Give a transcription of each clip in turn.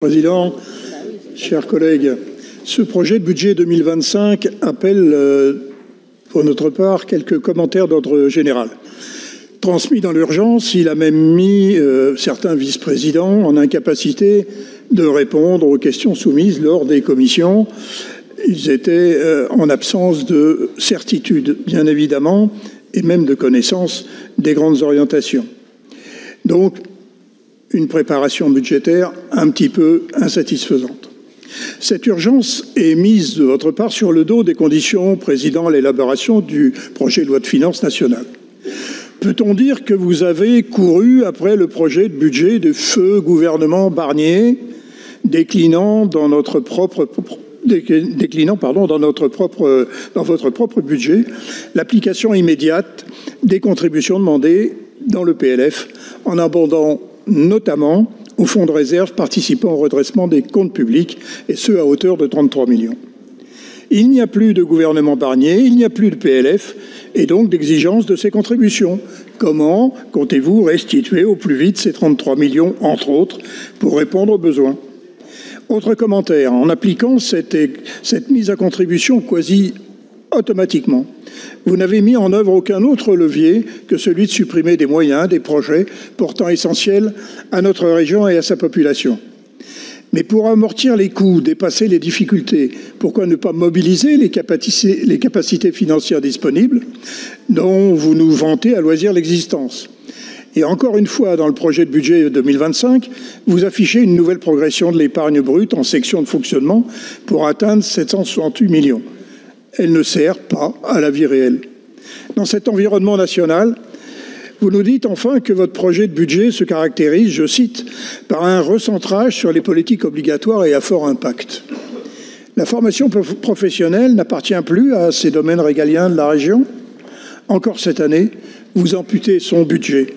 Président, chers collègues, ce projet de budget 2025 appelle, pour notre part, quelques commentaires d'ordre général. Transmis dans l'urgence, il a même mis certains vice-présidents en incapacité de répondre aux questions soumises lors des commissions. Ils étaient en absence de certitude, bien évidemment, et même de connaissance des grandes orientations. Donc, une préparation budgétaire un petit peu insatisfaisante. Cette urgence est mise de votre part sur le dos des conditions présidant l'élaboration du projet de loi de finances nationale. Peut-on dire que vous avez couru après le projet de budget de feu gouvernement Barnier, déclinant dans votre propre budget l'application immédiate des contributions demandées dans le PLF en abondant notamment au fonds de réserve participant au redressement des comptes publics, et ce à hauteur de 33 millions. Il n'y a plus de gouvernement Barnier, il n'y a plus de PLF, et donc d'exigence de ces contributions. Comment comptez-vous restituer au plus vite ces 33 millions, entre autres, pour répondre aux besoins? Autre commentaire, en appliquant cette mise à contribution quasi automatiquement, vous n'avez mis en œuvre aucun autre levier que celui de supprimer des moyens, des projets pourtant essentiels à notre région et à sa population. Mais pour amortir les coûts, dépasser les difficultés, pourquoi ne pas mobiliser les capacités financières disponibles dont vous nous vantez à loisir l'existence? Et encore une fois, dans le projet de budget 2025, vous affichez une nouvelle progression de l'épargne brute en section de fonctionnement pour atteindre 768 millions. Elle ne sert pas à la vie réelle. Dans cet environnement national, vous nous dites enfin que votre projet de budget se caractérise, je cite, par un recentrage sur les politiques obligatoires et à fort impact. La formation professionnelle n'appartient plus à ces domaines régaliens de la région. Encore cette année, vous amputez son budget.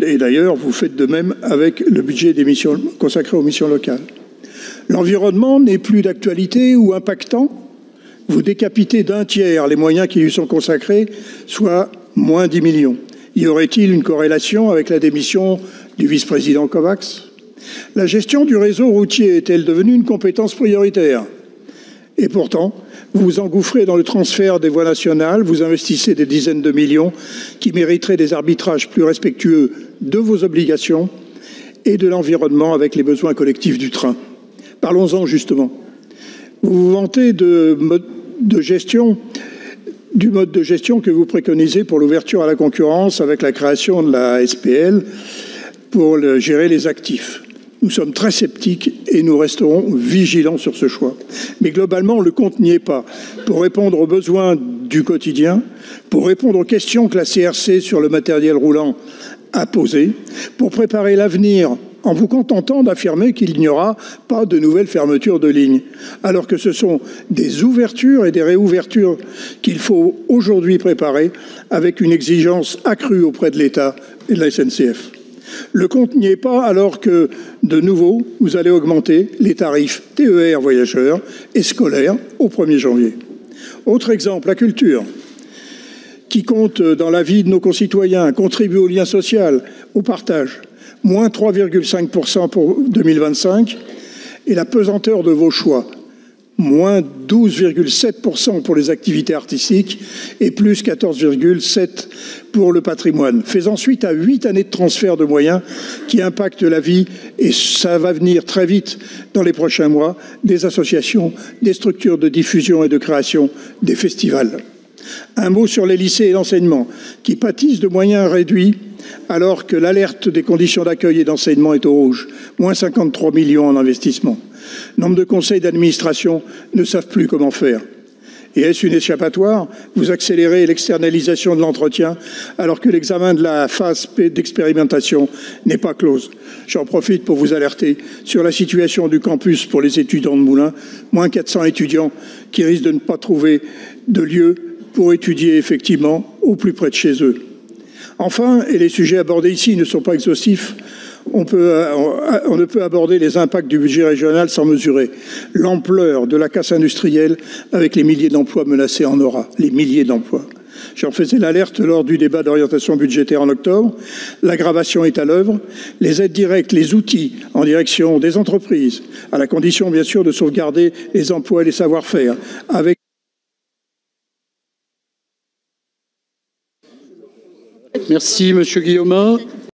Et d'ailleurs, vous faites de même avec le budget des missions consacré aux missions locales. L'environnement n'est plus d'actualité ou impactant. Vous décapitez d'un tiers les moyens qui lui sont consacrés, soit moins 10 millions. Y aurait-il une corrélation avec la démission du vice-président Kovacs? La gestion du réseau routier est-elle devenue une compétence prioritaire? Et pourtant, vous vous engouffrez dans le transfert des voies nationales, vous investissez des dizaines de millions qui mériteraient des arbitrages plus respectueux de vos obligations et de l'environnement avec les besoins collectifs du train. Parlons-en justement. Vous vous vantez du mode de gestion que vous préconisez pour l'ouverture à la concurrence avec la création de la SPL pour gérer les actifs. Nous sommes très sceptiques et nous resterons vigilants sur ce choix. Mais globalement, le compte n'y est pas. Pour répondre aux besoins du quotidien, pour répondre aux questions que la CRC sur le matériel roulant a posées, pour préparer l'avenir en vous contentant d'affirmer qu'il n'y aura pas de nouvelles fermetures de lignes, alors que ce sont des ouvertures et des réouvertures qu'il faut aujourd'hui préparer avec une exigence accrue auprès de l'État et de la SNCF. Le compte n'y est pas alors que, de nouveau, vous allez augmenter les tarifs TER voyageurs et scolaires au 1er janvier. Autre exemple, la culture, qui compte dans la vie de nos concitoyens, contribue au lien social, au partage. Moins 3,5% pour 2025 et la pesanteur de vos choix. Moins 12,7% pour les activités artistiques et plus 14,7% pour le patrimoine. Faisant suite à 8 années de transfert de moyens qui impactent la vie, et ça va venir très vite dans les prochains mois, des associations, des structures de diffusion et de création, des festivals. Un mot sur les lycées et l'enseignement, qui pâtissent de moyens réduits alors que l'alerte des conditions d'accueil et d'enseignement est au rouge. Moins 53 millions en investissement. Nombre de conseils d'administration ne savent plus comment faire. Et est-ce une échappatoire? Vous accélérez l'externalisation de l'entretien alors que l'examen de la phase d'expérimentation n'est pas close. J'en profite pour vous alerter sur la situation du campus pour les étudiants de Moulins. Moins 400 étudiants qui risquent de ne pas trouver de lieu pour étudier effectivement au plus près de chez eux. Enfin, et les sujets abordés ici ne sont pas exhaustifs, on ne peut aborder les impacts du budget régional sans mesurer l'ampleur de la casse industrielle avec les milliers d'emplois menacés en aura, les milliers d'emplois. J'en faisais l'alerte lors du débat d'orientation budgétaire en octobre. L'aggravation est à l'œuvre. Les aides directes, les outils en direction des entreprises, à la condition bien sûr de sauvegarder les emplois et les savoir-faire, avec Merci, Monsieur Guillaumin.